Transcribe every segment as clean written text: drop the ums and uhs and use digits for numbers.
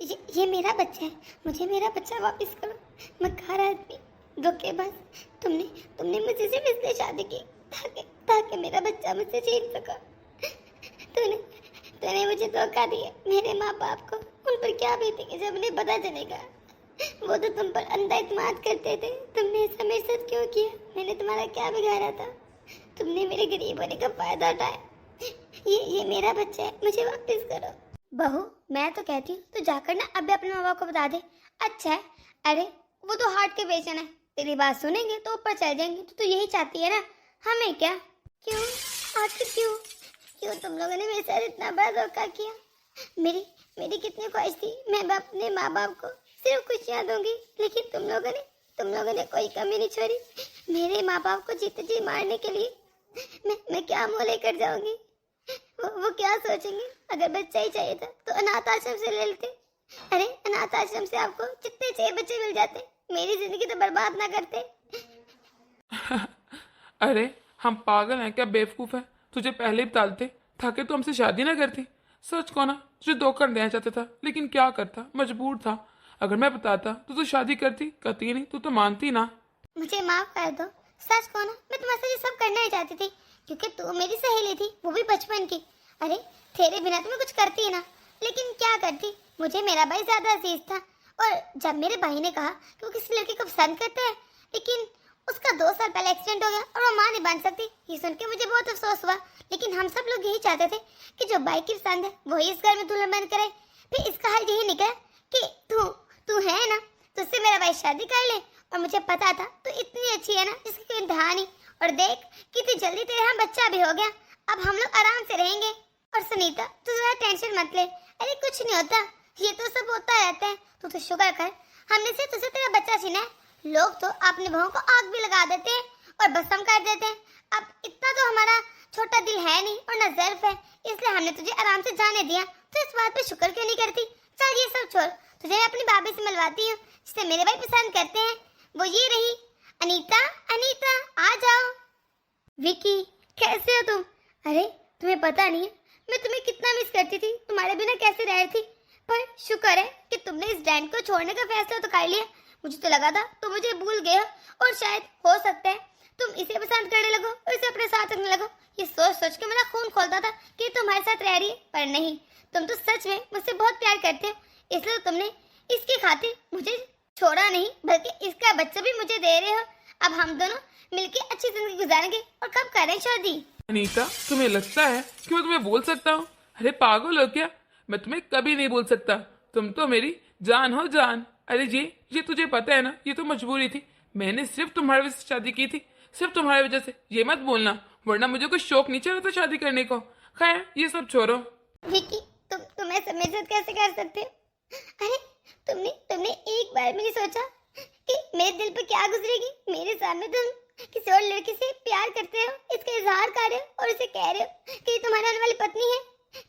ये मेरा बच्चा है, मुझे मेरा बच्चा वापस करो। मक्कार आदमी, धोखेबाज। तुमने तुमने मुझे सिर्फ इसलिए शादी की ताकि ताकि मेरा बच्चा मुझसे छीन सका। तूने तूने मुझे धोखा दिया। मेरे माँ बाप को उन पर क्या बीतेगी जब उन्हें पता चलेगा। वो तो तुम पर अंधा इत्मीनान करते थे। तुमने ऐसा मेरे साथ क्यों किया? मैंने तुम्हारा क्या बिगाड़ा था? तुमने मेरे गरीब होने का फायदा उठाया। ये मेरा बच्चा है, मुझे वापस करो। बहू, मैं तो कहती हूँ तू जाकर ना अभी अपने माँ बाप को बता दे। अच्छा है। अरे वो तो हार्ट के पेशेंट है, तेरी बात सुनेंगे तो ऊपर चल जाएंगे। तो तू यही चाहती है ना? हमें क्या? क्यों? आखिर क्यों क्यों तुम लोगों ने मेरे साथ इतना बड़ा धोखा किया? मेरी मेरी कितनी ख्वाहिश थी मैं अपने माँ बाप को सिर्फ खुशियाँ दूंगी, लेकिन तुम लोगों ने कोई कमी नहीं छोड़ी। मेरे माँ बाप को जीते जी मारने के लिए मैं क्या मुँह लेकर जाऊंगी? वो क्या सोचेंगे? अगर बच्चा ही चाहिए था तो अनाथ आश्रम से ले लेते। अरे अनाथ आश्रम से आपको जितने चाहिए बच्चे मिल जाते, मेरी जिंदगी तो बर्बाद ना करते। अरे हम पागल हैं क्या, बेवकूफ है? तुझे पहले ही बता देते ताकि तू हमसे शादी ना करती। सच को ना, तुझे धोखा देना चाहता था, लेकिन क्या करता, मजबूर था। अगर मैं बताता तो तू शादी करती नहीं, तू तो मानती ना। मुझे माफ कर दो। सच को ना, मैं तुम्हारे ये सब करना ही चाहती थी क्योंकि तू मेरी सहेली थी, वो भी बचपन की। अरे तेरे बिना तो मैं कुछ करती ही ना, लेकिन क्या करती? मुझे मेरा भाई ज्यादा अजीज था। और जब मेरे भाई ने कहा कि वो किसी लड़की को पसंद करता है, लेकिन उसका 2 साल पहले एक्सीडेंट हो गया और वो माँ नहीं बन सकती, ये सुन के मुझे बहुत अफसोस हुआ। लेकिन हम सब लोग यही चाहते थे कि जो भाई की पसंद है वही इस घर में दुल्हन बन करे। फिर इसका हल यही निकला कि तू तू है ना, तुझसे मेरा भाई शादी कर ले। और मुझे पता था तो इतनी अच्छी है ना जिसकी कोई इंतहा नहीं। और देख कितनी जल्दी तेरे यहाँ बच्चा भी हो गया। अब हम लोग आराम से रहेंगे। और सुनीता, तू जरा टेंशन मत ले। अरे कुछ नहीं होता, ये तो सब होता रहता है। तू तो शुक्र कर हमने से तुझे तेरा बच्चा छीना है। लोग तो अपने बहू को आग भी लगा देते हैं और भस्म कर देते हैं। अब इतना तो हमारा छोटा दिल है नहीं और न ज़र्फ है, इसलिए हमने तुझे आराम से जाने दिया। तो इस बात पे शुक्र क्यों नहीं करती? चल ये सब छोड़, तुझे मैं अपनी भाभी से मिलवाती हूँ जिसे मेरे भाई पसंद करते हैं। वो ये रही अनीता। अनीता आ जाओ। विकी, कैसे हो तुम? अरे तुम्हें पता नहीं है मैं तुम्हें कितना मिस करती थी, तुम्हारे बिना कैसे रह रही थी। पर शुक्र है कि तुमने इस डैन को छोड़ने का फैसला तो कर लिया। मुझे तो लगा था तुम मुझे भूल गए हो और शायद हो सकता है तुम इसे पसंद करने लगो और इसे अपने साथ रखने लगो। ये सोच सोच के मेरा खून खोलता था कि तुम्हारे साथ रह रही है, पर नहीं, तुम तो सच में मुझसे बहुत प्यार करते हो। इसलिए तो तुमने इसकी खातिर मुझे छोड़ा नहीं, बल्कि इसका बच्चा भी मुझे दे रहे हो। अब हम दोनों मिलके अच्छी जिंदगी गुजारेंगे। और कब करें शादी? अनीता, तुम्हें लगता है कि मैं तुम्हें बोल सकता हूँ? अरे पागल हो क्या, मैं तुम्हें कभी नहीं बोल सकता। तुम तो मेरी जान हो जान। अरे ये तुझे पता है ना, ये तो मजबूरी थी। मैंने सिर्फ तुम्हारे वजह से शादी की थी, सिर्फ तुम्हारी वजह से। ये मत बोलना, वरना मुझे कोई शौक नहीं चला था शादी करने को। खैर ये सब छोड़ो। विकी, तुम ऐसा मेरे साथ कैसे कर सकते हो? अरे तुमने एक बार भी नहीं सोचा कि मेरे दिल पे क्या गुजरेगी? मेरे सामने तुम किसी और लड़की से प्यार करते हो, इसका इजहार कर रहे हो और इसे कह रहे हो कि तुम्हारी आने वाली पत्नी है।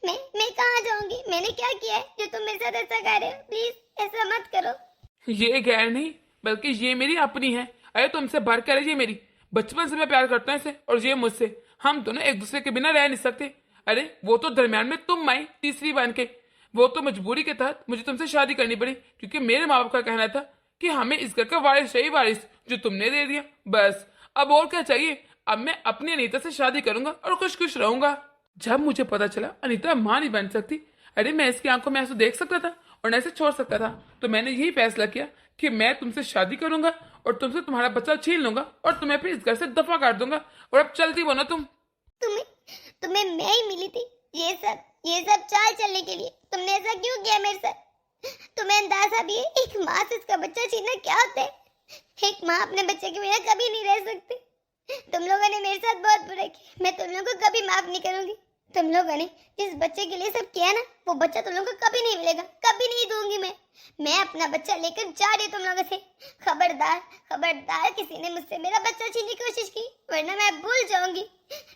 मैं कहाँ जाऊंगी? मैंने क्या किया है जो तुम मेरे साथ ऐसा कर रहे हो? प्लीज ऐसा मत करो। ये गैर नहीं, बल्कि ये मेरी अपनी है। अरे तुमसे भर कर है ये मेरी। बचपन से मैं प्यार करता हूँ इसे और ये मुझसे। हम दोनों एक दूसरे के बिना रह नहीं सकते। अरे वो तो दरमियान में तुम आई तीसरी बन के। वो तो मजबूरी के तहत मुझे तुमसे शादी करनी पड़ी, क्योंकि मेरे माँ बाप का कहना था कि हमें इस घर का वारिस चाहिए, वारिस, जो तुमने दे दिया। बस अब और क्या चाहिए? अब मैं अपनी अनीता से शादी करूंगा और खुश खुश रहूंगा। जब मुझे पता चला अनीता माँ नहीं बन सकती, अरे मैं इसकी आंखों में ऐसे देख सकता था और न ऐसे छोड़ सकता था। तो मैंने यही फैसला किया कि मैं तुमसे शादी करूंगा और तुमसे तुम्हारा बच्चा छीन लूंगा और तुम्हें फिर इस घर से दफा कर दूंगा। और अब चलती बनो तुम। तुम्हें मैं ही मिली थी ये सब चाल चलने के लिए। तुमने ऐसा क्यों किया मेरे साथ? तुम्हें अंदाजा भी है एक माँ से इसका बच्चा छीनना क्या होता है? एक माँ अपने बच्चे के बिना कभी नहीं रह सकती। तुम लोगों ने मेरे साथ बहुत बुरा किया, मैं तुम लोगों को कभी माफ नहीं करूंगी। तुम लोगों ने जिस बच्चे के लिए सब किया ना, वो बच्चा तुम लोगों को कभी नहीं मिलेगा, कभी नहीं दूंगी मैं अपना बच्चा लेकर जा रही तुम लोगों से। खबरदार खबरदार, किसी ने मुझसे मेरा बच्चा छीनने की कोशिश की, वरना मैं भूल जाऊंगी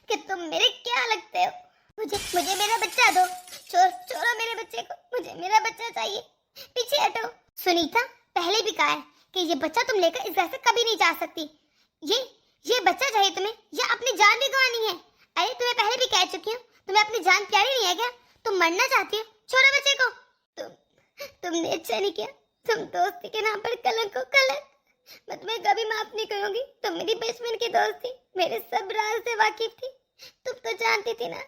कि तुम मेरे क्या लगते हो। मुझे मेरा बच्चा दो। छोड़ो मेरे बच्चे को, मुझे मेरा बच्चा चाहिए। पीछे हटो। सुनीता, पहले भी कहा है कि ये बच्चा तुम लेकर इस घर से कभी नहीं जा सकती। ये बच्चा चाहिए तुम्हें या अपनी जान भी गंवानी है? अरे तुम्हें पहले भी कह चुकी हूँ, तुम्हें अपनी जान प्यारी नहीं है क्या? तुम मरना चाहती हो? छोड़ो बच्चे को। तुमने अच्छा नहीं किया। तुम दोस्ती के नाम पर कलंक को कलंक। मैं तुम्हें कभी माफ नहीं करूंगी। तुम मेरी बचपन की दोस्त थी, मेरे सब राज से वाकिफ थी। तुम तो जानती थी ना।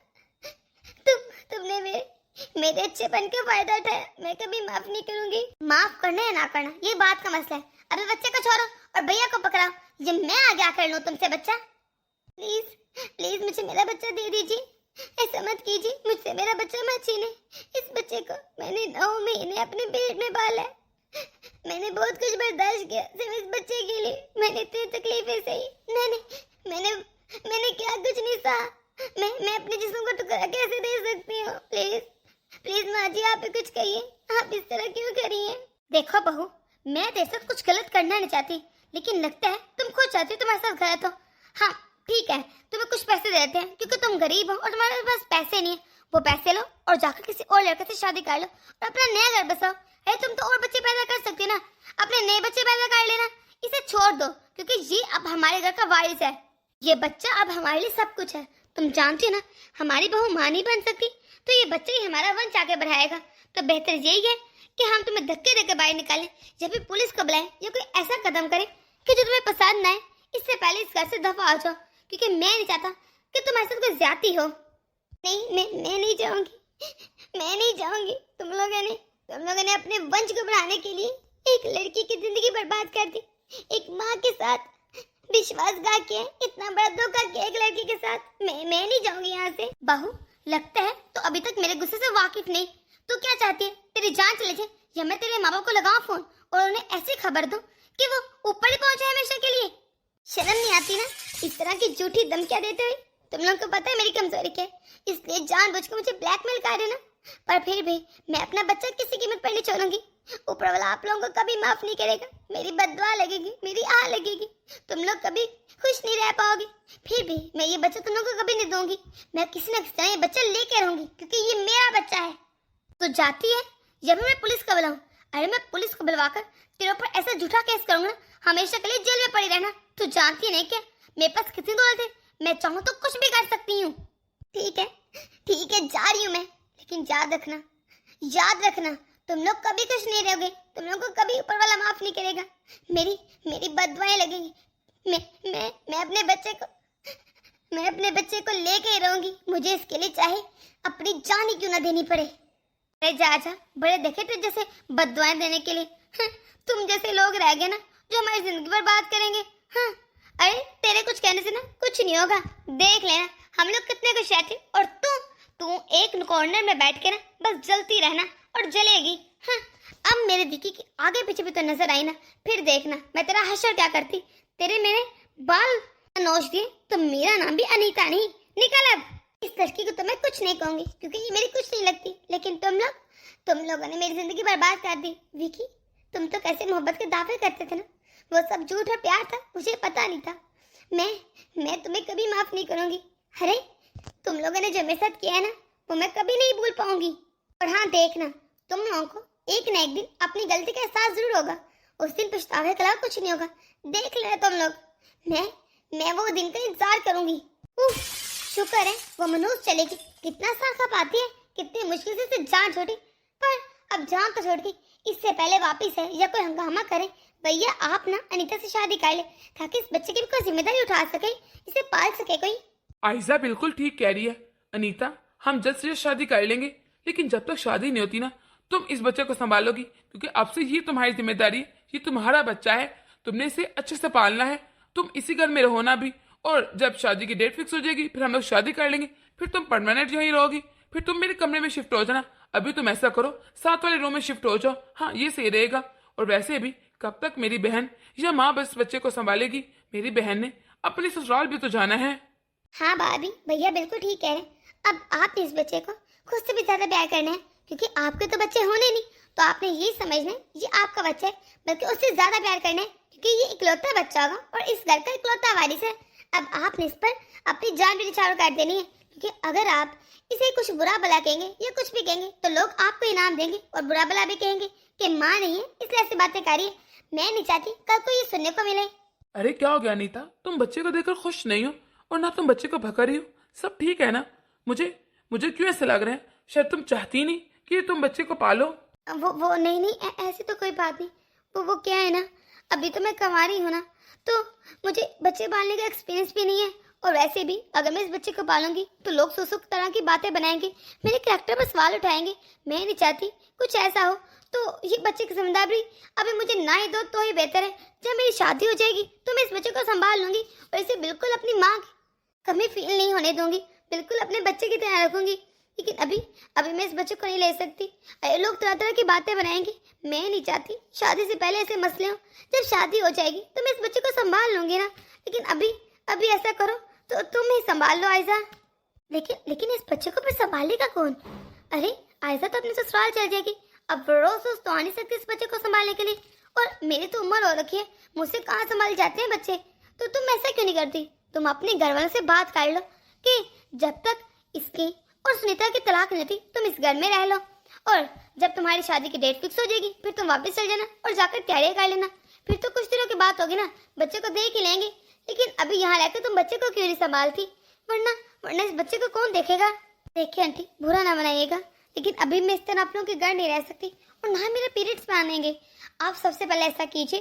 तुमने मेरे अच्छेपन का फायदा उठाया। मैं कभी माफ नहीं करूंगी। माफ करना या ना करना ये बात का मसला है। अबे बच्चे को छोड़ो और भैया को पकड़ाओ। ये मैं आ गया कर लूं तुमसे बच्चा। प्लीज प्लीज मुझे मेरा बच्चा दे दीजिए। ऐसा मत कीजिए, मुझसे मेरा बच्चा मत छीने। इस बच्चे को मैंने 9 महीने अपने पेट में पाला है। मैंने बहुत कुछ बर्दाश्त किया सिर्फ इस बच्चे के लिए। मैंने इतनी तकलीफें सही। मैंने क्या कुछ नहीं सहा। मैं अपने जिस्म को टुकड़ा कैसे दे सकती हूँ? प्लीज माँ जी आप ही कुछ कहिए। आप इस तरह क्यों करिए? देखो बहू, मैं तेरे साथ कुछ गलत करना नहीं चाहती, लेकिन लगता है तुम खुद चाहती हो तुम्हारे साथ गलत हो। हाँ ठीक है, तुम्हें कुछ पैसे देते हैं क्योंकि तुम गरीब हो और तुम्हारे पास पैसे नहीं है। वो पैसे लो और जाकर किसी और लड़के से शादी कर लो और अपना नया घर बसाओ। अरे तुम तो और बच्चे पैदा कर सकती ना, अपने नए बच्चे पैदा कर लेना। इसे छोड़ दो क्योंकि ये अब हमारे घर का वारिस है। ये बच्चा अब हमारे लिए सब कुछ है। तुम जानती हो ना, हमारी बहू मां नहीं बन सकती, तो ये बच्चा ही हमारा वंश आगे बढ़ाएगा। तो बेहतर यही है कि हम तुम्हें धक्के देकर बाहर निकालें, जब भी पुलिस को बुलाएं या कोई ऐसा कदम करे कि जो तुम्हें पसंद ना आए। इससे पहले इस घर से दफा हो जाओ, क्योंकि मैं नहीं चाहता कि तुम्हारे साथ कोई ज्यादती हो। नहीं, मैं नहीं जाऊंगी। मैं नहीं जाऊंगी। तुम लोगों ने अपने वंश को बढ़ाने के लिए एक लड़की की जिंदगी बर्बाद कर दी। एक माँ के साथ विश्वासघात किया, इतना बड़ा धोखा किया एक लड़की के साथ। मैं नहीं जाऊंगी यहाँ से। बहू, लगता है तो अभी तक मेरे गुस्से से वाकिफ नहीं। तू क्या चाहती है, तेरी जान चले जाए या मैं तेरे माँ बाप को लगाऊं फोन और उन्हें ऐसी खबर दूं कि वो ऊपर ही पहुंचे हमेशा के लिए? शर्म नहीं आती ना इस तरह की झूठी धमकियां देते हुए? तुम लोगों को पता है मेरी कमजोरी क्या है, इसलिए जानबूझकर मुझे ब्लैकमेल कर रहे ना। पर फिर भी मैं अपना बच्चा किसी कीमत पर नहीं छोड़ूंगी। ऊपर वाला आप लोगों को कभी माफ नहीं करेगा। मेरी बद्दुआ लगेगी, मेरी आह लगेगी। तुम लोग कभी खुश नहीं रह पाओगे। फिर भी मैं ये बच्चा तुम लोगों को कभी नहीं दूंगी। मैं किसी न किसी तरह ये बच्चा लेके रहूंगी क्योंकि ये मेरा बच्चा है। तो जाती है या फिर मैं पुलिस को बुलाऊं? अरे मैं पुलिस को बुलवाकर तेरे ऊपर ऐसा झूठा केस करूंगा, हमेशा के लिए जेल में पड़ी रहना। तू जानती नहीं क्या मेरे पास कितनी दौलत है? मैं चाहूँ तो कुछ भी कर सकती हूँ। ठीक है जा रही हूँ मैं, लेकिन याद रखना तुम लोग कभी खुश नहीं रहोगे। तुम लोगों को कभी ऊपर वाला माफ नहीं करेगा। मेरी बददुआएं लगेंगी। मैं अपने बच्चे को लेके ही रहूंगी। मुझे इसके लिए चाहे अपनी जान ही क्यों ना देनी पड़े। अरे जा बड़े देखे थे जैसे बददुआएं देने के लिए। तुम जैसे लोग रह गए ना जो हमारी जिंदगी बर्बाद करेंगे। अरे तेरे कुछ कहने से ना कुछ नहीं होगा। देख लेना हम लोग कितने खुश रहते और तू एक कॉर्नर में बैठ के ना बस जलती रहना और जलेगी। अब मेरे दिकी की आगे पीछे भी तो नजर आई ना, फिर देखना मैं तेरा हश्र क्या करती। तेरे मेरे बाल नोच दिए तो मेरा नाम भी अनीता नहीं। निकल अब। इस लड़की को तो मैं कुछ नहीं कहूंगी क्योंकि ये मेरी कुछ नहीं लगती, लेकिन तुम लोगों ने मेरी जिंदगी बर्बाद कर दी। विकी, तुम तो कैसे मोहब्बत के दावे करते थे ना, वो सब झूठ और प्यार था, मुझे पता नहीं था। मैं तुम्हें कभी माफ नहीं करूंगी। अरे तुम लोगों ने जो मेरे साथ किया है ना वो मैं कभी नहीं भूल पाऊंगी। और हाँ देखना, तुम लोगों को एक न एक दिन अपनी गलती का एहसास जरूर होगा। उस दिन पछतावे के अलावा कुछ नहीं होगा। देख लेना तुम लोग। मैं वो दिन का इंतजार करूंगी। शुक्र है वो मनोज चलेगी। कितना साल खा पाती है, कितनी मुश्किल से इसे जान छोड़ी, पर अब जान तो छोड़ दी। इससे पहले वापिस है या कोई हंगामा करे, भैया आप ना अनीता से शादी कर ले ताकि इस बच्चे की भी कोई जिम्मेदारी उठा सके, इसे पाल सके कोई। आयजा बिल्कुल ठीक कह रही है अनीता, हम जल्द से जल्द शादी कर लेंगे, लेकिन जब तक शादी नहीं होती ना तुम इस बच्चे को संभालोगी, क्योंकि अब से ये तुम्हारी जिम्मेदारी है। ये तुम्हारा बच्चा है, तुमने इसे अच्छे से पालना है। तुम इसी घर में रहो ना भी, और जब शादी की डेट फिक्स हो जाएगी फिर हम लोग शादी कर लेंगे। फिर तुम परमानेंट यहीं रहोगी। फिर तुम मेरे कमरे में शिफ्ट हो जाना। अभी तुम ऐसा करो, साथ वाले रूम में शिफ्ट हो जाओ। हाँ ये सही रहेगा। और वैसे भी कब तक मेरी बहन या माँ बस बच्चे को संभालेगी? मेरी बहन ने अपने ससुराल भी तो जाना है। हाँ भाभी, भैया बिल्कुल ठीक कह रहे हैं। अब आप इस बच्चे को खुद से भी ज्यादा प्यार करना है, क्योंकि आपके तो बच्चे होने नहीं, तो आपने यही समझना है ये आपका बच्चा है, बल्कि उससे ज्यादा प्यार करना है, क्योंकि ये इकलौता बच्चा होगा और इस घर का इकलौता वारिस है। अब आपने इस पर अपनी जान भी निछावर कर देनी है, क्योंकि अगर आप इसे कुछ बुरा भला कहेंगे या कुछ भी कहेंगे तो लोग आपको इनाम देंगे और बुरा भला भी कहेंगे कि माँ नहीं है इसलिए ऐसी बातें करिए। मैं नहीं चाहती कल को ये सुनने को मिले। अरे क्या हो गया अनीता, तुम बच्चे को देखकर खुश नहीं हो और ना तुम बच्चे को भगा रही हो। सब ठीक है ना? मुझे क्यों ऐसा लग रहा है शायद तुम चाहती नहीं कि तुम बच्चे को पालो। वो नहीं नहीं ऐसी तो कोई बात नहीं। वो क्या है ना, अभी तो मैं कंवारी हूँ ना, तो मुझे बच्चे पालने का एक्सपीरियंस भी नहीं है। और वैसे भी अगर मैं इस बच्चे को पालूंगी तो लोग सुसुक तरह की बातें बनाएंगे, मेरे कैरेक्टर पर सवाल उठाएंगे। मैं नहीं चाहती कुछ ऐसा हो। तो ये बच्चे की जिम्मेदारी अभी मुझे ना ही दो तो ही बेहतर है। जब मेरी शादी हो जाएगी तो मैं इस बच्चे को संभाल लूंगी और इसे बिल्कुल अपनी माँ की कमी फील नहीं होने दूंगी, बिल्कुल अपने बच्चे की तरह रखूंगी। लेकिन अभी अभी मैं इस बच्चे को नहीं ले सकती। अरे लोग तरह तरह की बातें बनाएंगे, मैं नहीं चाहती शादी से पहले ऐसे मसले हो। जब शादी हो जाएगी तो मैं इस बच्चे को संभाल लूंगी ना। लेकिन अभी अभी ऐसा करो तो तुम ही संभाल लो आयजा। लेकिन लेकिन इस बच्चे को फिर संभालेगा कौन? अरे आयजा तो अपने ससुराल चल जाएगी, अब रोज रोज तो आ नहीं सकती इस बच्चे को संभालने के लिए। और मेरी तो उम्र हो रखी है, मुझसे कहाँ संभाल जाते हैं बच्चे। तो तुम ऐसा क्यों नहीं करती? तुम अपने घर वालों से बात कर लो कि जब तक इसकी और सुनीता की तलाक नहीं होती तुम इस घर में रह लो, और जब तुम्हारी शादी की डेट फिक्स हो जाएगी फिर तुम वापस चल जाना और जाकर तैयारी कर लेना। फिर तो कुछ दिनों की बात होगी ना, बच्चे को देख ही लेंगे। लेकिन अभी यहाँ रहकर तुम बच्चे को क्यों नहीं संभालती? वरना वरना इस बच्चे को कौन देखेगा? देखिए आंटी, बुरा ना बनाइएगा, लेकिन अभी मैं इस तरह आप लोगों के घर नहीं रह सकती और ना ही मेरे पीरियड्स में आनेंगे। आप सबसे पहले ऐसा कीजिए,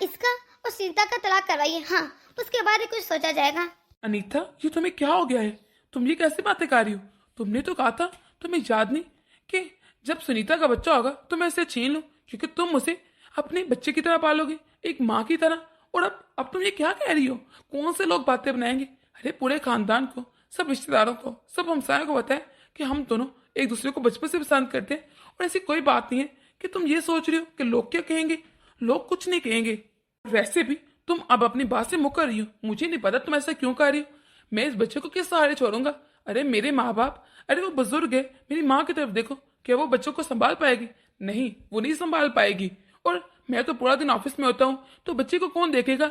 इसका और सीता का तलाक करवाइए। हाँ, उसके बाद ही कुछ सोचा जाएगा। अनीता, ये तुम्हें क्या हो गया है? तुम ये कैसे बातें कर रही हो? तुमने तो कहा था, तुम्हें याद नहीं कि जब सुनीता का बच्चा होगा तो मैं इसे छीन लूं, क्योंकि तुम उसे अपने बच्चे की तरह पालोगे, एक माँ की तरह। और अब तुम ये क्या कह रही हो? कौन से लोग बातें बनाएंगे? अरे पूरे खानदान को, सब रिश्तेदारों को, सब हमसायों को पता है कि हम दोनों एक दूसरे को बचपन से पसंद करते हैं। और ऐसी कोई बात नहीं है कि तुम ये सोच रही हो कि लोग क्या कहेंगे। लोग कुछ नहीं कहेंगे। वैसे भी तुम अब अपनी बात से मुकर रही हो। मुझे नहीं पता तुम ऐसा क्यों कर रही हो। मैं इस बच्चे को किस सहारे छोड़ूंगा? अरे मेरे माँ बाप, अरे वो बुजुर्ग है, मेरी माँ की तरफ देखो, क्या वो बच्चों को संभाल पाएगी? नहीं, वो नहीं संभाल पाएगी। और मैं तो पूरा दिन ऑफिस में होता हूँ, तो बच्चे को कौन देखेगा?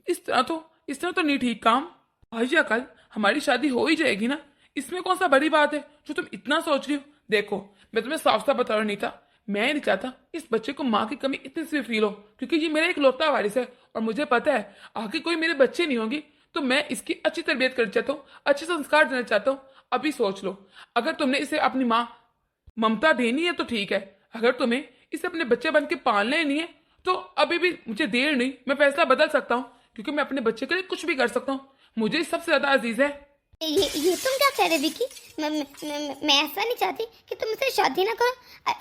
इस तरह तो नहीं ठीक काम। आज या कल हमारी शादी हो ही जाएगी ना, इसमें कौन सा बड़ी बात है जो तुम इतना सोच रही हो? देखो, मैं तुम्हें साफ साफ बता रहा हूँ नीता, मैं नहीं चाहता इस बच्चे को माँ की कमी इतनी सी फील हो, क्योंकि ये मेरा एक लौता वारिस है। और मुझे पता है आगे कोई मेरे बच्चे नहीं होंगे तो मैं इसकी अच्छी तरबियत करना चाहता हूँ, अच्छे संस्कार देना चाहता हूँ। अभी सोच लो, अगर तुमने इसे अपनी माँ ममता देनी है तो ठीक है, अगर तुम्हें इसे अपने बच्चे बन के पालना ही नहीं है तो अभी भी मुझे देर नहीं, मैं फैसला बदल सकता हूँ, क्योंकि मैं अपने बच्चे के लिए कुछ भी कर सकता हूँ। मुझे सबसे ज्यादा अजीज है। ये तुम क्या कह रहे विकी? मैं ऐसा नहीं चाहती कि तुम मुझसे शादी ना करो।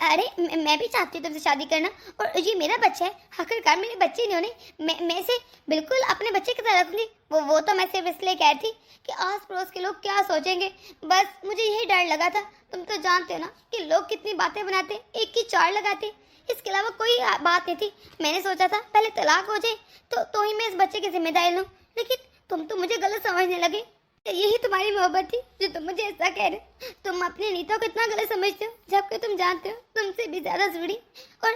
अरे मैं भी चाहती हूँ तुमसे शादी करना, और ये मेरा बच्चा है, आखिरकार मेरे बच्चे नहीं होने। मैं इसे बिल्कुल अपने बच्चे की तरह रखूंगी। वो तो मैं सिर्फ इसलिए कह रही थी कि आस पड़ोस के लोग क्या सोचेंगे, बस मुझे यही डर लगा था। तुम तो जानते हो ना कि लोग कितनी बातें बनाते, एक की चार लगाते, इसके अलावा कोई बात नहीं थी। मैंने सोचा था पहले तलाक हो जाए तो ही मैं इस बच्चे की जिम्मेदारी लूँ, लेकिन तुम तो मुझे गलत समझने लगे। यही तुम्हारी मोहब्बत थी जो तुम मुझे ऐसा कह रहे। तुम अपनी नीता को इतना गलत समझते हो, जबकि तुम जानते हो तुमसे भी ज्यादा जरूरी और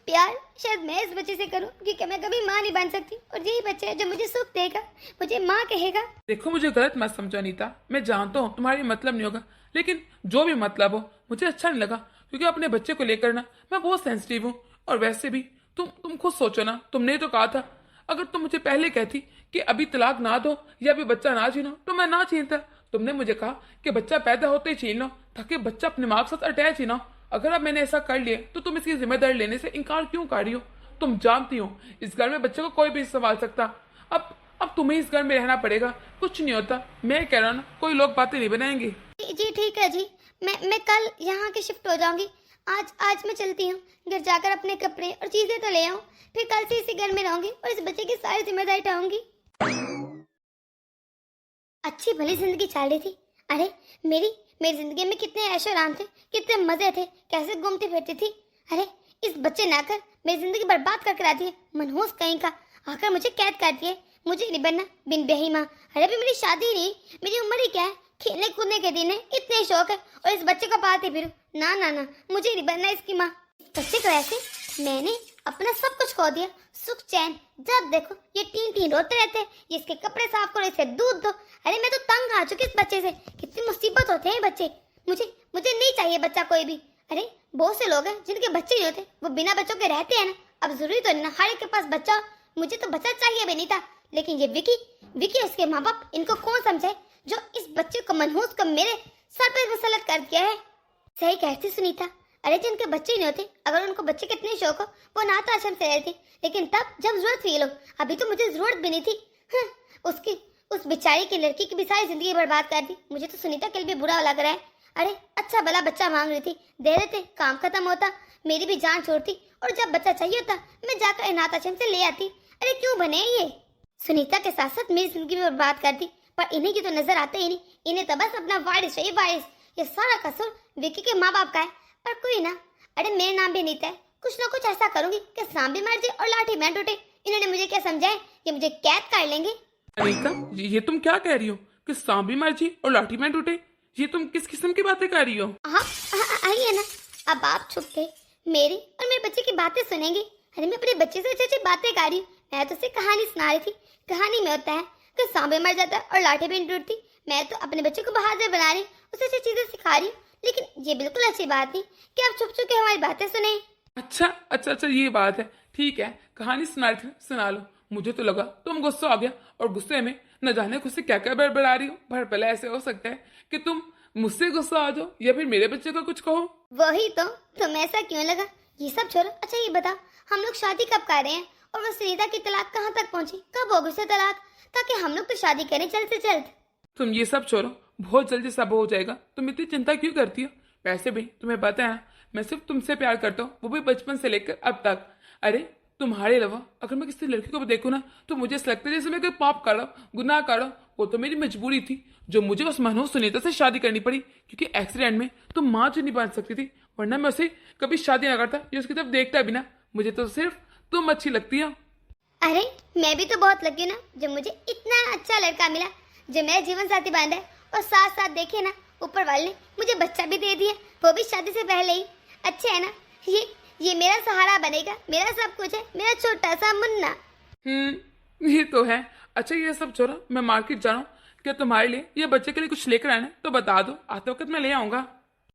प्यार शायद मैं इस बच्चे से करूं, क्योंकि मैं कभी माँ नहीं बन सकती, और यही बच्चा है जो मुझे सुख देगा, मुझे माँ कहेगा। देखो, मुझे गलत मत समझो अनीता, मैं जानता हूँ तुम्हारी मतलब नहीं होगा, लेकिन जो भी मतलब हो मुझे अच्छा नहीं लगा, क्योंकि अपने बच्चे को लेकर ना मैं बहुत सेंसिटिव हूँ। और वैसे भी तुम खुद सोचो ना, तुमने तो कहा था अगर तुम मुझे पहले कहती कि अभी तलाक ना दो या अभी बच्चा ना छीनो तो मैं ना छीनता। तुमने मुझे कहा कि बच्चा पैदा होते ही छीन लो, ताकि बच्चा अपने माँ के साथ अटैच ही ना हो। अगर अब मैंने ऐसा कर लिया तो तुम इसकी जिम्मेदारी लेने से इनकार क्यों कर रही हो? तुम जानती हो इस घर में बच्चे को कोई भी संभाल सकता। अब तुम्हें इस घर में रहना पड़ेगा, कुछ नहीं होता। मैं कह रहा हूँ ना, कोई लोग बातें नहीं बनाएंगे। जी ठीक है जी, मैं कल यहाँ के शिफ्ट हो जाऊंगी। आज मैं चलती हूँ, घर जाकर अपने कपड़े और चीजें तो ले आऊँ, फिर कल से इसी घर में रहूंगी और इस बच्चे की सारी जिम्मेदारी उठाऊंगी। अच्छी भली जिंदगी चल रही थी। अरे मेरी जिंदगी में कितने ऐशो आराम थे, कितने मजे थे, कैसे घूमती फिरती थी। अरे इस बच्चे ने आकर मेरी जिंदगी बर्बाद करके आती है, मनहूस कहीं का, आकर मुझे कैद करती है। मुझे नहीं बनना बिन ब्याही माँ। अरे अभी मेरी शादी नहीं, मेरी उम्र ही क्या है, खेलने कूदने के दिन है, इतने शौक है, और इस बच्चे को पालती फिरूं। ना ना ना, मुझे नहीं बनना इसकी माँ। बच्चे को ऐसे मैंने अपना सब कुछ खो दिया, सुख चैन। जब देखो ये टीन रोते रहते हैं, ये इसके कपड़े साफ करो, इसे दूध दो। अरे मैं तो तंग आ चुकी इस बच्चे से, कितनी मुसीबत होते हैं बच्चे। मुझे नहीं चाहिए बच्चा कोई भी। अरे बहुत से लोग हैं जिनके बच्चे नहीं होते, वो बिना बच्चों के रहते हैं ना। अब जरूरी तो नहीं ना हर एक के पास बच्चा हो। मुझे तो बच्चा चाहिए भी नहीं था, लेकिन ये विकी और उसके माँ बाप, इनको कौन समझे जो इस बच्चे को मनहूस को मेरे सर पर मुसलत कर दिया है। सही कहती सुनीता, अरे जिनके बच्चे नहीं होते, अगर उनको बच्चे के इतने शौक हो, वो अनाथ आश्रम से रहते, लेकिन तब जब जरूरत फील हो। अभी तो मुझे जरूरत भी नहीं थी। उसकी उस बेचारी की लड़की की भी सारी जिंदगी बर्बाद कर दी। मुझे तो सुनीता के लिए भी बुरा लग रहा है। अरे अच्छा भला बच्चा मांग रही थी, दे देते, काम खत्म होता, मेरी भी जान छोड़ती, और जब बच्चा चाहिए होता मैं जाकर अनाथ आश्रम से ले आती। अरे क्यों बने ये? सुनीता के साथ साथ मेरी जिंदगी भी बर्बाद कर दी, पर इन्हीं की तो नजर आते ही नहीं। इन्हें तो बस अपना वारिस चाहिए, वारिस। ये सारा कसूर विकी के माँ बाप का है, पर कोई ना। अरे मेरे नाम भी अनीता है, कुछ ना कुछ ऐसा करूंगी कि सांप भी मर जाए और लाठी मैं टूटे। इन्होंने मुझे क्या समझाया कि मुझे कैद कर लेंगे। अनीता, ये तुम क्या कह रही हो कि सांप भी मर जाए और लाठी में टूटे? ये तुम किस किस्म की बातें कर रही हो? हाँ आइए ना, अब आप चुप थे, मेरी और मेरे बच्चे की बातें सुनेंगे। अरे मैं अपने बच्चे से अच्छी अच्छी बातें कर रही हूँ। मैं तो उसे कहानी सुना रही थी। कहानी में होता है कि सांप भी मर जाता है और लाठी भी नहीं टूटती। मैं तो अपने बच्चे को बहादुर बना रही हूँ, उसे अच्छी चीजें सिखा रही हूँ। लेकिन ये बिल्कुल अच्छी बात नहीं कि आप चुप चुप के हमारी बातें सुने। अच्छा अच्छा अच्छा, ये बात है। ठीक है, कहानी सुना लो। मुझे तो लगा तुम गुस्सा आ गया, और गुस्से में न जाने खुद से क्या क्या बड़बड़ा रही हो। पर पहले ऐसे हो सकता है कि तुम मुझसे गुस्सा आ जाओ या फिर मेरे बच्चे को कुछ कहो। वही तो, तुम ऐसा क्यों लगा? ये सब छोड़ो। अच्छा ये बताओ, हम लोग शादी कब कर रहे हैं? और वो सुनीता की तलाक कहाँ तक पहुंची? कब होगी उसे तलाक, ताकि हम लोग तो शादी करें जल्द से जल्द। तुम ये सब छोड़ो, बहुत जल्दी सब हो जाएगा। तुम इतनी चिंता क्यों करती हो? वैसे भी तुम्हें पता है मैं सिर्फ तुमसे प्यार करता हूँ, वो भी बचपन से लेकर अब तक। अरे तुम्हारे अलावा अगर मैं किसी लड़की को भी देखूँ ना, तो मुझे ऐसा लगता है जैसे मैं कोई पाप कर रहा हूँ, गुनाह कर रहा हूँ। वो तो मेरी मजबूरी थी जो मुझे उस मनोज सुनीता से शादी करनी पड़ी, क्योंकि एक्सीडेंट में तुम माँ जो नहीं बन सकती थी, वरना मैं उसे कभी शादी ना करता या उसकी तरफ देखता भी ना। मुझे तो सिर्फ तुम अच्छी लगती हो। अरे मैं भी तो बहुत लगी ना, जब मुझे इतना अच्छा लड़का मिला जो मेरा जीवन साथी बांधा है, और साथ साथ देखे ना, ऊपर वाले ने मुझे बच्चा भी दे दिया, वो भी शादी से पहले ही। अच्छा है ना, ये मेरा सहारा बनेगा, मेरा सब कुछ है, मेरा छोटा सा मुन्ना। ये तो है। अच्छा ये सब छोड़ो, मैं मार्केट जा रहा हूँ। क्या तुम्हारे लिए या बच्चे के लिए कुछ लेकर आना है तो बता दो, आते वक्त मैं ले आऊंगा।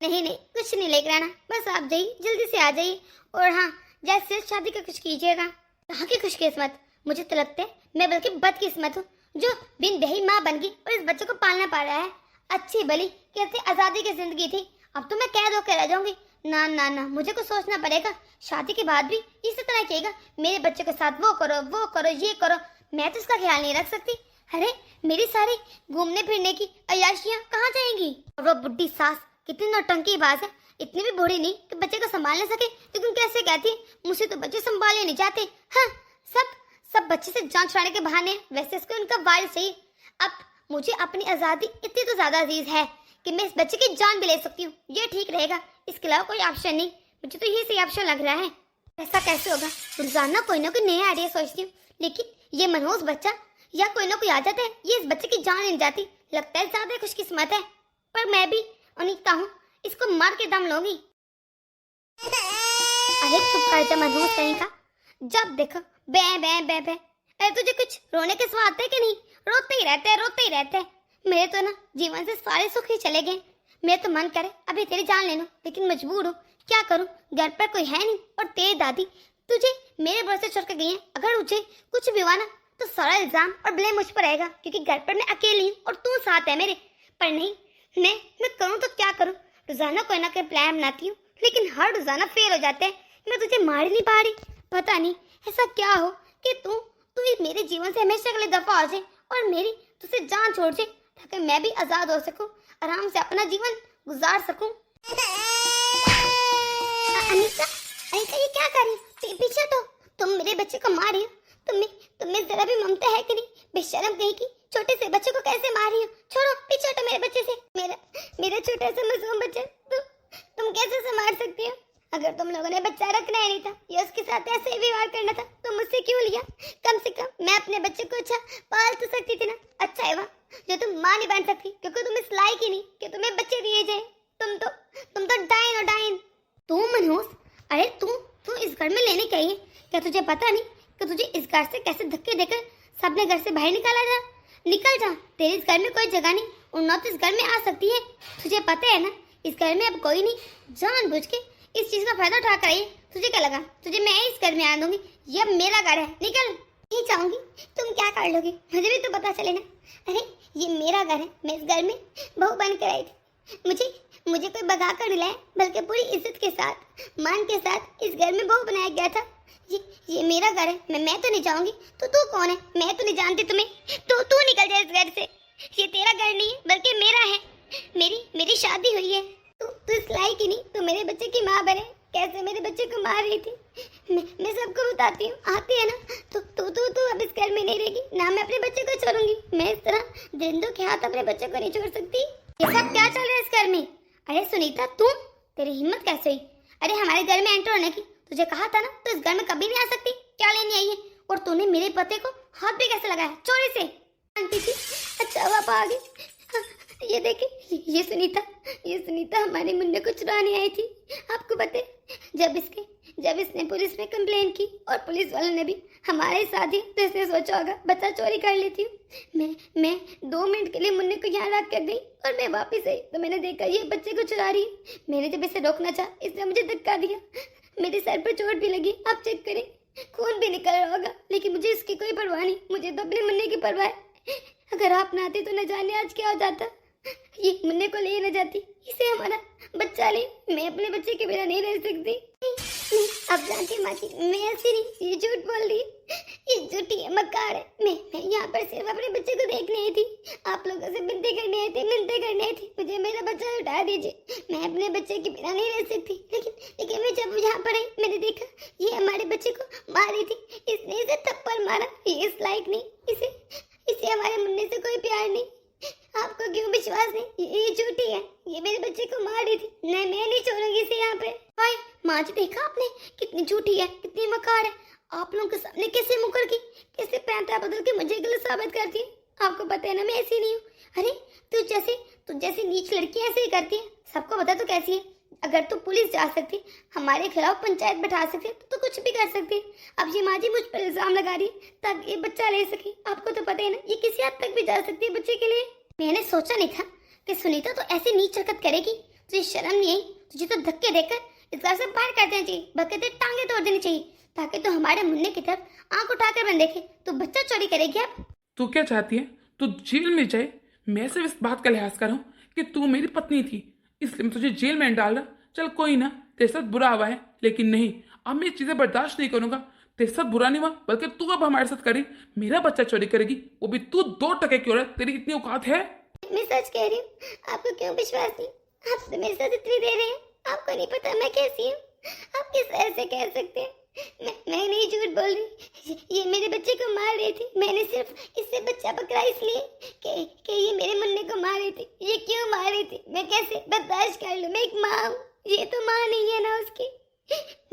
नहीं नहीं, कुछ नहीं लेकर आना, बस आप जाइए, जल्दी से आ जाइए। और हाँ, जैसे शादी का कुछ कीजिएगा। कहाँ की खुशकिस्मत, मुझे तो लगता है मैं बल्कि बदकिस्मत हूँ जो बिन बही माँ बन गई और इस बच्चे को पालना पड़ रहा है। अच्छी भली कहते आजादी की जिंदगी थी, अब तो मैं कैद होकर रह जाऊंगी। ना ना ना, मुझे को सोचना पड़ेगा। शादी के बाद भी इसी तरह कहेगा मेरे बच्चे के साथ वो करो ये करो, मैं तो इसका ख्याल नहीं रख सकती। अरे मेरी सारी घूमने फिरने की अयाशियां कहाँ जाएंगी? और वो बुढ़ी सास कितनी नौटंकीबाज है, इतनी भी बूढ़ी नहीं कि बच्चे को संभाल न सके, लेकिन कैसे कहती है मुझसे तो बच्चे संभाले नहीं जाते। हाँ, सब बच्चे से जान छुड़ाने के बहाने, वैसे इसको उनका वारिस चाहिए। अब मुझे अपनी आजादी इतनी तो ज्यादा अजीज है कि मैं इस बच्चे की जान भी ले सकती हूँ, ये ठीक रहेगा। इसके अलावा कोई ऑप्शन नहीं, मुझे तो ये सही ऑप्शन लग रहा है। ऐसा कैसे होगा? रोजाना कोई ना कोई नया आइडिया सोचती हूँ, लेकिन ये मनोज बच्चा या कोई ना कोई आ जाता है, ये इस बच्चे की जान नहीं जाती। लगता है ज्यादा खुशकिस्मत है, पर मैं भी अनीता हूँ, इसको मार के दम लूंगी। अरे चुप कर जा मनोज कहीं का, जब देखो बे बे बे बे। अरे तुझे कुछ रोने के स्वाद आते कि नहीं? रोते ही रहते हैं। मेरे तो ना जीवन से सारे सुख ही चले गए। मेरे तो मन करे अभी तेरी जान ले लूं, लेकिन मजबूर हूँ, क्या करूँ? घर पर कोई है नहीं, और तेरी दादी तुझे मेरे भरोसे छोड़ कर गई है। अगर मुझे कुछ भी हुआ ना तो सारा इल्जाम और ब्लेम मुझ पर रहेगा, क्योंकि घर पर मैं अकेली हूँ और तू साथ है मेरे। पर नहीं, मैं करूँ तो क्या करूँ? रोजाना कोई ना कोई प्लान बनाती हूँ, लेकिन हर रोजाना फेल हो जाते हैं। मैं तुझे मार ही नहीं पा रही। पता नहीं ऐसा क्या हो कि तू मेरे जीवन से हमेशा के लिए दफा हो जाए और मेरी तुझसे जान छोड़ जाए, ताकि मैं भी आजाद हो सकूं, आराम से अपना जीवन गुजार सकूं। अनीता ये क्या कर रही हो? पीछे तो तुम मेरे बच्चे को मार रही हो। तुम्हें जरा भी ममता है कि नहीं? बेशरम कहीं की, छोटे से बच्चे को कैसे मार रही हो? छोड़ो, पीछे हटो मेरे बच्चे से। मेरा छोटा सा मासूम बच्चा तुम कैसे संभाल सकती हो? अगर तुम लोगों ने बच्चा रखना ही नहीं था या उसके साथ ऐसे ही व्यवहार करना था तो मुझसे क्यों लिया? कम से कम मैं अपने बच्चे को अच्छा पाल तो सकती थी ना। अच्छा है वह जो तुम माँ नहीं बन सकती, क्योंकि तुम इस लायक ही नहीं कि तुम्हें बच्चे दिए जाए। तुम तो डाइन हो डाइन। तू मनोज, अरे तू इस घर में लेने के आई है? क्या तुझे पता नहीं कि तुझे इस घर से कैसे धक्के देकर सबने घर से बाहर निकल जा। तेरे इस घर में कोई जगह नहीं, और न तो इस घर में आ सकती है। तुझे पता है ना इस घर में अब कोई नहीं जानबूझ के इस चीज का फायदा उठा कर आई। तुझे क्या लगा तुझे मैं इस घर में आ दूंगी? ये अब मेरा घर है, निकल। नहीं चाहूंगी। तुम क्या कर लोगे मुझे भी तो पता चले ना। अरे ये मेरा घर है, मैं इस घर में बहू बन कर आई थी। मुझे कोई भगा कर मिला है, बल्कि पूरी इज्जत के साथ, मान के साथ इस घर में बहू बनाया गया था। ये मेरा घर है, मैं तो नहीं जाऊंगी। तो तू कौन है? मैं तो नहीं जानती तुम्हें। तू निकल जा इस घर से। ये तेरा घर नहीं है, बल्कि मेरा है। मेरी शादी हुई है। तू इस लायक ही नहीं। तू मेरे बच्चे की माँ बने। कैसे मेरे बच्चे को मार रही थी। मैं सबको बताती हूँ, आती है ना। तू अब इस घर में नहीं रहेगी ना। मैं अपने बच्चे को छोड़ूंगी। मैं इस तरह जिंदों के हाथ अपने बच्चे को नहीं छोड़ सकती। ये सब क्या चल रहा है इस घर में? अरे सुनीता, तेरी हिम्मत कैसे हुई? अरे हमारे घर में एंटर होने की तुझे कहा था ना। तो इस घर में कभी नहीं आ सकती। क्या लेने आई है? और तूने मेरे पति को हाथ भी कैसे लगाया चोरी से? आंटी जी, अच्छा आप आ गई। हाँ, ये देखे, ये सुनीता हमारे मुन्ने को चुराने आई थी। आपको पता है, जब इसने पुलिस में कंप्लेन की और पुलिस वालों ने भी हमारे साथ ही, तो इसने सोचा होगा बच्चा चोरी कर लेती हूँ। मैं 2 मिनट के लिए मुन्ने को यहाँ रख कर गई और मैं वापस आई तो मैंने देखा ये बच्चे को चुरा रही है। मैंने जब इसे रोकना चाहा, इसने मुझे धक्का दिया। मेरे सर पर चोट भी लगी, आप चेक करें, खून भी निकल रहा होगा, लेकिन मुझे इसकी कोई परवाह नहीं। मुझे तो अपने मुन्ने की परवाह है। अगर आप ना आते तो न जाने आज क्या हो जाता। ये मुन्ने को ले न जाती, इसे हमारा बच्चा ले। मैं अपने बच्चे के बिना नहीं रह सकती। अब जानती माँ जी, मैं ऐसी नहीं, ये झूठ बोल रही है। ये झूठी है, मक्कार है। मैं यहाँ पर सिर्फ अपने बच्चे को देखने आई थी। आप लोगों से मिन्नतें करने आई थी। मुझे मेरा बच्चा उठा दीजिए। मैं अपने बच्चे के बिना नहीं रह सकती। लेकिन मैं जब यहाँ पर आई, मैंने देखा ये हमारे बच्चे को मार रही थी। इसने इसे थप्पड़ मारा। ये इस लायक नहीं। इसे हमारे मुन्ने से कोई प्यार नहीं। आपको क्यों विश्वास नहीं? ये झूठी है। ये मेरे बच्चे को मार रही थी। मैं नहीं छोड़ूंगी इसे यहाँ पे। हाय माँ जी, देखा आपने कितनी झूठी है, कितनी मकार है। आप लोगों के सामने कैसे मुकर की, कैसे पैंतरा बदल के मुझे गलत साबित करती है। आपको पता है ना मैं ऐसी नहीं हूँ। अरे तू जैसी नीच लड़की ऐसे ही करती है। सबको पता तो कैसी है। अगर तू पुलिस जा सकती, हमारे खिलाफ पंचायत बैठा सकती, तो कुछ भी कर सकती। अब ये माँ जी मुझ पर इल्जाम लगा रही है ताकि ये बच्चा ले सके। आपको तो पता है ना, ये किसी हद तक भी जा सकती है बच्चे के लिए। मैंने सोचा नहीं था कि सुनीता तो ऐसी नीच हरकत करेगी। तुझे शर्म नहीं आई? तुझे तो धक्के देकर इस घर से बाहर कर देना चाहिए। बकते टांगे तोड़ देनी चाहिए ताकि तो हमारे मुन्ने की तरफ आंख उठाकर बन देखे। तो बच्चा चोरी करेगी अब? तू क्या चाहती है? तू जेल में जाए? मैं सिर्फ इस बात का लिहाज कर रहा हूँ कि तू मेरी पत्नी थी, इसलिए मैं तुझे जेल में डाल रहा। चल कोई ना, तेरे साथ बुरा हुआ है, लेकिन नहीं, अब मैं ये चीजें बर्दाश्त नहीं करूंगा। तेरे साथ बुरा नहीं हुआ, बल्कि तू अब हमारे साथ करी, मेरा बच्चा चोरी करेगी, वो भी तू 2 टके की औरत। तेरी इतनी औकात है? मैं सच कह रही हूँ। आपको क्यों विश्वास नहीं? आप तो मेरे साथ इतनी दे रहे हैं। आपको नहीं पता मैं कैसी हूँ। आप किस तरह से कह सकते हैं? मैं नहीं झूठ बोल रही। ये मेरे बच्चे को मार रही थी। मैंने सिर्फ इससे बच्चा पकड़ा इसलिए कि ये मेरे मुन्ने को मार रही थी। ये क्यों मार रही थी मैं कैसे बर्दाश्त कर लूँ? मैं एक माँ हूँ, ये तो माँ नहीं है ना उसकी।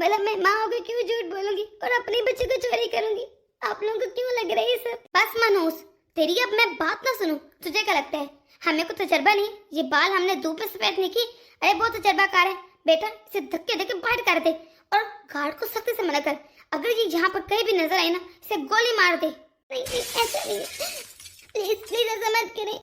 मतलब मैं माँ होकर क्यों झूठ बोलूंगी और अपने बच्चे को चोरी करूंगी? आप लोगों को क्यों लग रहा है ये सब? बस मनोज, तेरी अब मैं बात ना सुनूं। तुझे क्या लगता है हमें को तजर्बा नहीं? ये बाल हमने धूप में सफेद नहीं की। अरे बहुत तजर्बाकार है बेटा। इसे धक्के देके बाहर कर दे और गार्ड को सख्ती से मना कर। अगर ये यहाँ पर कहीं भी नजर आए ना, इसे गोली मार दे। नहीं ऐसा नहीं, प्लीज ऐसा मत करे।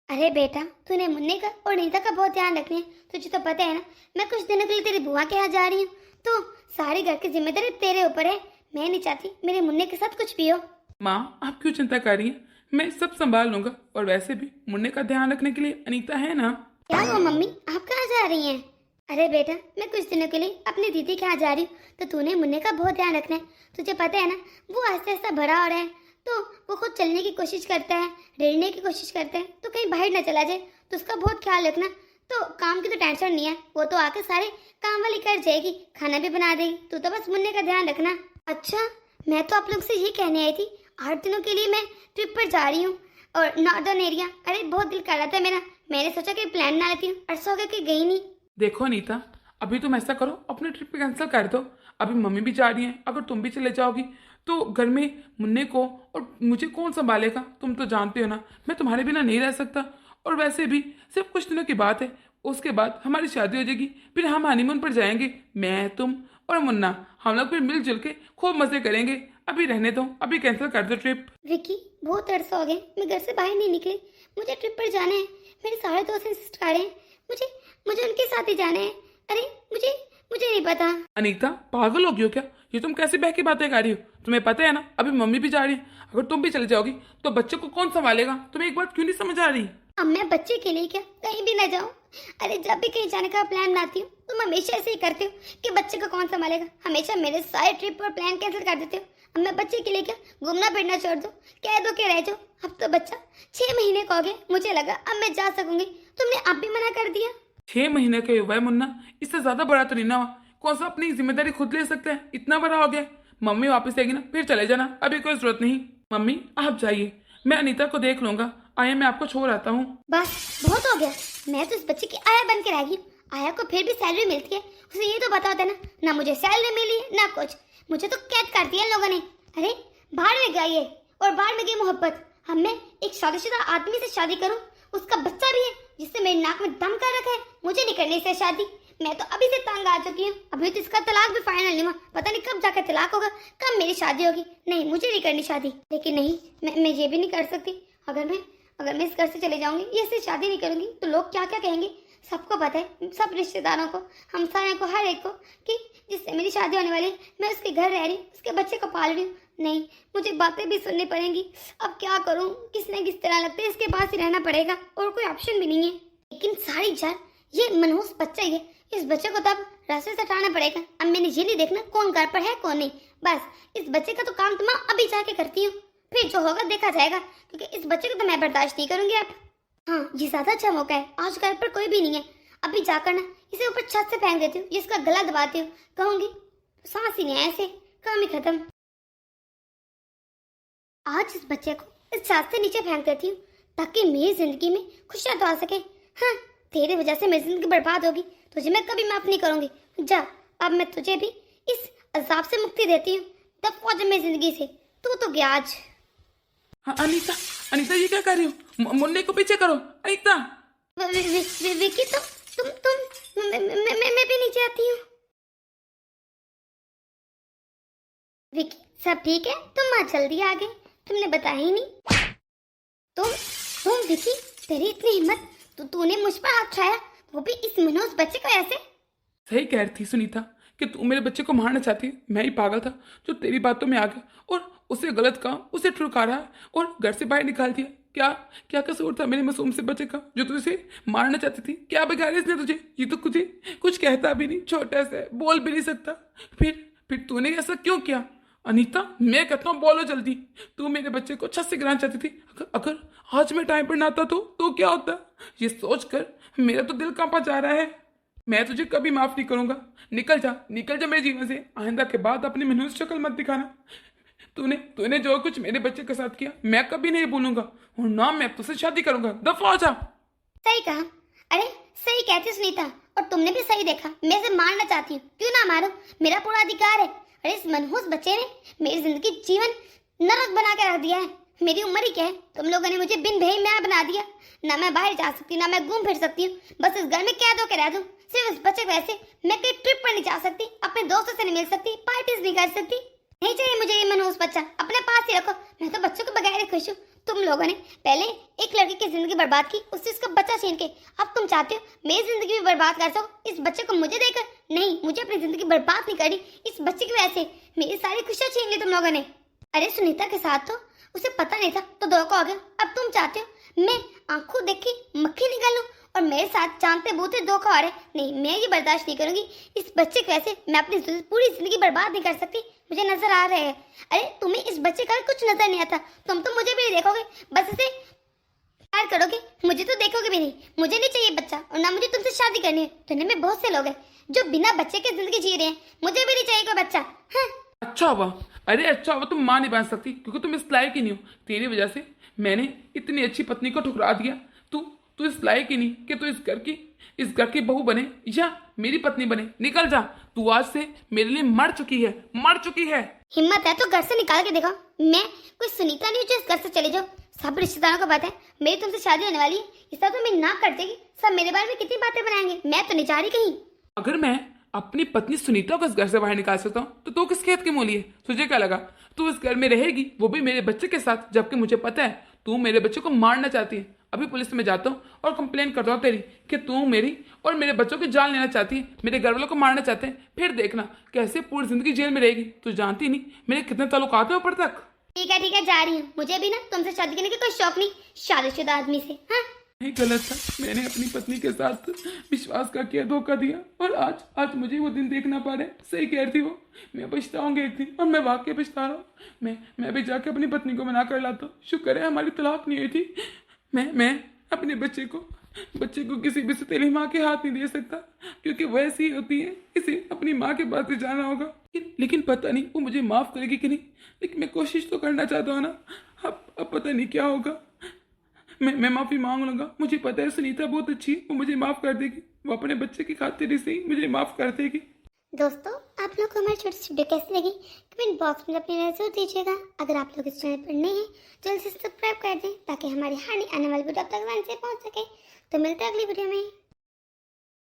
अरे बेटा, तूने मुन्ने का और नीता का बहुत ध्यान रखना है। तुझे तो पता है ना, मैं कुछ दिनों के लिए तेरी बुआ के यहाँ जा रही हूँ, तो सारे घर की जिम्मेदारी तेरे ऊपर है। मैं नहीं चाहती मेरे मुन्ने के साथ कुछ भी हो। माँ, आप क्यों चिंता कर रही हैं? मैं सब संभाल लूंगा। और वैसे भी मुन्ने का ध्यान रखने के लिए अनीता है ना। क्या हुआ मम्मी, आप कहाँ जा रही हैं? अरे बेटा, मैं कुछ दिनों के लिए अपनी दीदी के यहाँ जा रही हूँ, तो तूने मुन्ने का बहुत ध्यान रखना है। तुझे पता है ना, वो आहिस्ता आहिस्ता बड़ा हो रहा है, तो वो खुद चलने की कोशिश करता है, रेड़ने की कोशिश करता है, तो कहीं बाहर ना चला जाए, तो उसका बहुत ख्याल रखना। तो काम की तो टेंशन नहीं है, वो तो आके सारे काम वाली कर जाएगी, खाना भी बना देगी। तू तो बस मुन्ने का ध्यान रखना। अच्छा, मैं तो आप लोग से ये कहने आई थी, 8 दिनों के लिए मैं ट्रिप पर जा रही हूँ और नॉर्दर्न एरिया। अरे बहुत दिल कर रहा था मेरा, मैंने सोचा कि प्लान ना लेती हूँ, अरसा हो गया कि गई नहीं। देखो नीता, अभी तुम ऐसा करो, अपने ट्रिप कैंसिल कर दो। अभी मम्मी भी जा रही हैं, अगर तुम भी चले जाओगी तो घर में मुन्ने को और मुझे कौन संभालेगा? तुम तो जानते हो ना, मैं तुम्हारे बिना नहीं रह सकता। और वैसे भी सिर्फ कुछ दिनों की बात है, उसके बाद हमारी शादी हो जाएगी, फिर हम हनीमून पर जाएंगे, मैं, तुम और मुन्ना। हम लोग फिर मिलजुल के खूब मजे करेंगे। अभी रहने दो, अभी कैंसिल कर दो ट्रिप। विकी, बहुत अरसा हो गए मैं घर से बाहर नहीं निकली। मुझे ट्रिप पर जाना है। मेरे सारे दोस्त इंसिस्ट कर रहे हैं, मुझे उनके साथ ही जाना है। अरे मुझे नहीं पता। अनीता, पागल हो गई हो क्या? ये तुम कैसे बह की बातें कर रही हो? तुम्हें पता है ना, अभी मम्मी भी जा रही है। अगर तुम भी चले जाओगी तो बच्चे को कौन संभालेगा? तुम्हें एक बात क्यों नहीं समझ आ रही? अब मैं बच्चे के लिए क्या कहीं भी ना जाऊं? अरे जब भी कहीं जाने का प्लान बनाती हूँ तुम हमेशा ऐसे ही करते हो कि बच्चे को कौन संभालेगा। हमेशा मेरे सारे ट्रिप और प्लान कैंसिल कर देते हो। अब मैं बच्चे के लिए क्या घूमना फिरना छोड़ दो, कह दो कि रह जाओ। अब तो बच्चा 6 महीने का हो गया, मुझे लगा अब मैं जा सकूंगी, तुमने अब भी मना कर दिया। 6 महीने का युवा है मुन्ना, इससे ज्यादा बड़ा तो नहीं ना हुआ। कौन सा अपनी जिम्मेदारी खुद ले सकते हैं, इतना बड़ा हो गया। मम्मी वापस आएगी ना फिर चले जाना, अभी कोई जरूरत नहीं। मम्मी आप जाइए, मैं अनीता को देख लूंगा। आया मैं आपको छोड़ आता हूँ। बस बहुत हो गया, मैं तो इस बच्चे की आया बन के रह गई। आया को फिर भी सैलरी मिलती है, उसे ये तो बता होता ना, ना मुझे सैलरी मिली है ना कुछ, मुझे तो कैद कर दिया इन लोगों ने। अरे बाहर में गई है और बाहर में गई मोहब्बत। अब मैं एक शादीशुदा आदमी से शादी करूं, उसका बच्चा भी है जिससे मेरे नाक में दम कर रखा है, मुझे नहीं करनी इससे शादी। मैं तो अभी से तंग आ चुकी हूँ, अभी तो इसका तलाक भी फाइनल नहीं हुआ, पता नहीं कब जाकर तलाक होगा, कब मेरी शादी होगी। नहीं मुझे नहीं करनी शादी। लेकिन नहीं, मैं ये भी नहीं कर सकती। अगर मैं इस घर से चले जाऊंगी, ये इससे शादी नहीं करूंगी तो लोग क्या क्या कहेंगे। सबको पता है, सब रिश्तेदारों को, हमसायों को, हर एक को, कि जिससे मेरी शादी होने वाली है मैं उसके घर रह रही हूँ, उसके बच्चे को पाल रही हूँ। नहीं मुझे बातें भी सुननी पड़ेंगी। अब क्या करूँ, किस न किस तरह लगता है इसके पास ही रहना पड़ेगा, और कोई ऑप्शन भी नहीं है। लेकिन सारी जान ये मनहूस बच्चा ही है, इस बच्चे को तब रास्ते से हटाना पड़ेगा। अब मैंने ये नहीं देखना कौन घर पर है कौन नहीं, बस इस बच्चे का तो काम तो मैं अभी जाके करती हूँ, फिर जो होगा देखा जाएगा, क्योंकि इस बच्चे को तो मैं बर्दाश्त नहीं करूंगी अब। हाँ ये ज्यादा अच्छा मौका है, आज घर पर कोई भी नहीं है, अभी जाकर ना इसे ऊपर छत से फेंक देती हूँ, इसका गला दबाती हूँ, कहूंगी सांस ही नहीं है, ऐसे काम ही खत्म। आज इस बच्चे को इस छत से नीचे फेंक देती हूँ ताकि मेरी जिंदगी में खुशियां तो आ सके। हाँ तेरी वजह से मेरी जिंदगी बर्बाद होगी, तुझे मैं कभी माफ नहीं करूंगी। जा, अब मैं तुझे भी इस अजाब से मुक्ति देती हूँ, तब पहुंच मेरी जिंदगी से, तू तो गया आज। हाँ, अनीता अनीता ये क्या कर रही हो? मुन्ने को पीछे करो अनीता। विकी तुम मैं भी नीचे आती हूँ। विकी सब ठीक है, तुम आज जल्दी आ गए, तुमने बताया ही नहीं। तुम विकी, तेरी इतनी हिम्मत, तूने मुझ पर हाथ उठाया, वो भी इस मनोज बच्चे को ऐसे। सही कह रही थी सुनीता कि तू मेरे बच्चे को मारना चाहती है। मैं ही पागल था जो तेरी बातों में आ गया और उसे गलत कहा, उसे ठुकराया और घर से बाहर निकाल दिया। क्या क्या कसूर था मेरे मासूम से बच्चे का जो तू इसे मारना चाहती थी? क्या बिगाड़ा इसने तुझे? ये तो तुझे कुछ कहता भी नहीं, छोटा सा बोल भी नहीं सकता, फिर तूने ऐसा क्यों किया? अनीता मैं कहता हूँ बोलो जल्दी, तू मेरे बच्चे को छत से गिराना चाहती थी। अगर आज मैं टाइम पर ना आता तो क्या होता? ये सोचकर मेरा तो दिल कांपा जा रहा है। मैं तुझे कभी माफ नहीं करूंगा, निकल जा मेरे जीवन से। आइंदा के बाद अपनी मनहूस शक्ल मत दिखाना। तूने जो कुछ मेरे बच्चे के साथ किया मैं कभी नहीं भूलूंगा, और ना मैं तुझसे शादी करूंगा। दफा हो जा। सही कहा, अरे सही कहती सुनीता, और तुमने भी सही देखा, मैं इसे मारना चाहती हूँ, क्यों ना मारो, मेरा पूरा अधिकार है। अरे इस मनहूस बच्चे ने मेरी जिंदगी जीवन नरक बना के रख दिया है। मेरी उम्र ही क्या है, तुम लोगों ने मुझे बिन भई मैं बना दिया, ना मैं बाहर जा सकती ना मैं घूम फिर सकती हूँ, बस इस घर में कैद होकर रह दूं। सिर्फ इस बच्चे को ऐसे मैं कहीं ट्रिप पर नहीं जा सकती, अपने दोस्तों से नहीं मिल सकती, पार्टीज नहीं कर सकती। नहीं चाहिए मुझे ये मनहूस बच्चा, अपने पास ही रखो। मैं तो बच्चों के बगैर ही खुश हूँ। तुम लोगों ने पहले एक लड़की की जिंदगी बर्बाद की, उससे उसका बच्चा छीन के, अब तुम चाहते हो मेरी जिंदगी भी बर्बाद कर सको इस बच्चे को मुझे देकर। नहीं, मुझे अपनी जिंदगी बर्बाद नहीं करनी, इस बच्चे की वजह से मेरी सारी खुशियां छीन ली तुम लोगों ने। अरे सुनीता के साथ तो उसे पता नहीं था तो धोखा हो गया, अब तुम चाहते हो मैं आंखों देखी मक्खी निकाल लूं और मेरे साथ जानते बूते धोखा हो रहा है। नहीं, मैं ये बर्दाश्त नहीं करूंगी, इस बच्चे की वजह से मैं अपनी पूरी जिंदगी बर्बाद नहीं कर सकती। मुझे नजर आ रहा है, अरे तुम्हें इस बच्चे का कुछ नजर नहीं आता, तुम तो मुझे भी नहीं देखोगे, बस इसे प्यार करोगे, मुझे तो देखोगे भी नहीं। मुझे नहीं चाहिए बच्चा, और ना मुझे तुमसे शादी करनी है। दुनिया में बहुत से लोग हैं जो बिना बच्चे के जिंदगी जी रहे हैं, मुझे भी नहीं चाहिए कोई बच्चा। हाँ। अच्छा हुआ, अरे अच्छा हुआ तुम माँ नहीं बन सकती, क्योंकि तुम इस लायक ही नहीं हो। तेरी वजह से मैंने इतनी अच्छी पत्नी को ठुकरा दिया। तू इस लायक ही नहीं कि तू इस घर की बहू बने या मेरी पत्नी बने। निकल जा, तू आज से मेरे लिए मर चुकी है। हिम्मत है तो घर से निकाल के देखो, मैं कोई सुनीता नहीं जो इस घर से चले जाओ। सब रिश्तेदारों को पता है मेरी तुमसे शादी होने वाली है, इस तरह तो मैं ना कर देगी, सब मेरे बारे में कितनी बातें बनाएंगे। मैं तो नहीं जा रही कहीं। अगर मैं अपनी पत्नी सुनीता को इस घर से बाहर निकाल सकता हूँ तो तू किस खेत की मूली है? तुझे क्या लगा तू इस घर में रहेगी, वो भी मेरे बच्चे के साथ, जबकि मुझे पता है तू मेरे बच्चे को मारना चाहती है। अभी पुलिस में जाता हूँ और कंप्लेन करता हूँ तेरी कि तू मेरी और मेरे बच्चों की जान लेना चाहती है, मेरे घर वालों को मारना चाहते हैं। फिर देखना कैसे पूरी जिंदगी जेल में रहेगी। तू जानती नहीं मेरे कितने ताल्लुकात हैं ऊपर तक। ठीक है जा रही हूँ, मुझे भी ना तुमसे शादी करने का कोई शौक नहीं, शादीशुदा आदमी से। हाँ नहीं, गलत था। मैंने अपनी पत्नी के साथ विश्वास का किया, धोखा दिया, और आज आज मुझे वो दिन देखना पड़ रहा है। सही कह रही थी वो, मैं पछताऊंगी एक दिन, और मैं वाकई पछता रहा हूँ। मैं भी जाके अपनी पत्नी को मना कर लाता हूँ। शुक्र है हमारी तलाक नहीं हुई थी। मैं अपने बच्चे को किसी भी सतीली माँ के हाथ नहीं दे सकता, क्योंकि वो ऐसी होती है। इसे अपनी माँ के पास से जाना होगा। लेकिन पता नहीं वो मुझे माफ करेगी कि नहीं। लेकिन मैं कोशिश तो करना चाहता हूँ ना। अब पता नहीं क्या होगा। मैं माफी मांग लूंगा। मुझे पता है सुनीता बहुत अच्छी है, वो मुझे माफ कर देगी। वो अपने बच्चे की खातिर से ही मुझे माफ कर देगी। दोस्तों, आप लोग को हमारी छोटी सी वीडियो कैसी लगी कमेंट बॉक्स में अपनी राय जरूर दीजिएगा। अगर आप लोग इस चैनल पर नए हैं जल्द से सब्सक्राइब कर दें ताकि हमारी आने वाली वीडियो आप तक आसानी से पहुंच सके। तो मिलते हैं अगली वीडियो में।